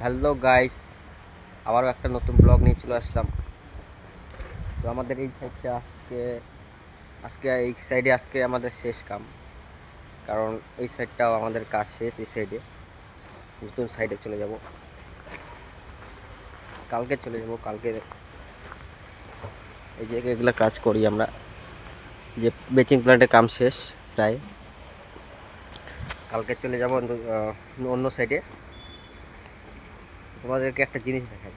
Hello guys, আবারও একটা নতুন ব্লগ নিয়ে চলে আসলাম। তো আমাদের এই সাইডটা আজকে আমাদের শেষ কাম, কারণ এই সাইডটাও আমাদের কাজ শেষ। এই সাইডে নতুন সাইডে চলে যাব, কালকে এই যে এগুলো কাজ করি আমরা, যে বেচিং প্ল্যান্টের কাম শেষ প্রায়। কালকে চলে যাব অন্য সাইডে। তোমাদেরকে একটা জিনিস দেখাই,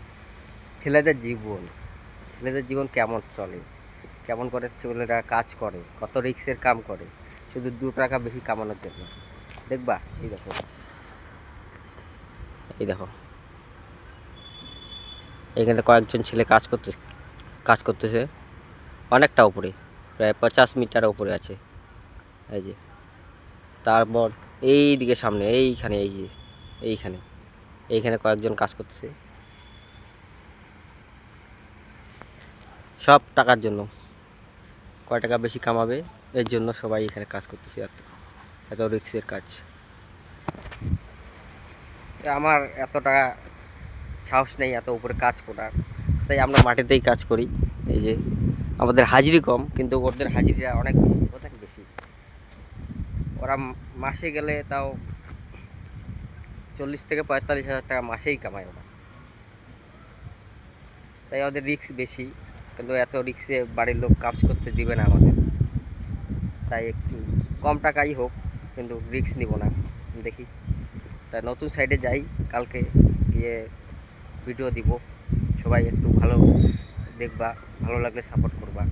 ছেলেদের জীবন কেমন চলে, কেমন করে ছেলেরা কাজ করে, কত রিক্সের কাম করে শুধু 2 টাকা বেশি কামানোর জন্য। দেখবা, এই দেখো এখানে কয়েকজন ছেলে কাজ করতেছে অনেকটা উপরে, প্রায় 50 মিটার উপরে আছে। এই যে তারপর এই দিকে সামনে এইখানে এইখানে কয়েকজন কাজ করতেছে, সব টাকার জন্য। কয় টাকা বেশি কামাবে এর জন্য সবাই এখানে কাজ করতেছে। এত রিক্সের কাজ। আমার এতটা সাহস নেই এত উপরে কাজ করার, তাই আমরা মাটিতেই কাজ করি। এই যে আমাদের হাজিরি কম, কিন্তু ওদের হাজিরিটা অনেক বেশি। ওরা মাসে গেলে তাও 40 থেকে 45 হাজার টাকা মাসেই কামায় ওরা। তাই ওদের রিস্ক বেশি, কিন্তু এত রিক্সে বাড়ির লোক কাজ করতে দিবে না আমাদের। তাই একটু কম টাকাই হোক, কিন্তু রিক্স নিব না। দেখি, তাই নতুন সাইডে যাই, কালকে গিয়ে ভিডিও দিব। সবাই একটু ভালো দেখবা, ভালো লাগলে সাপোর্ট করবা।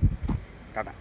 টাটা।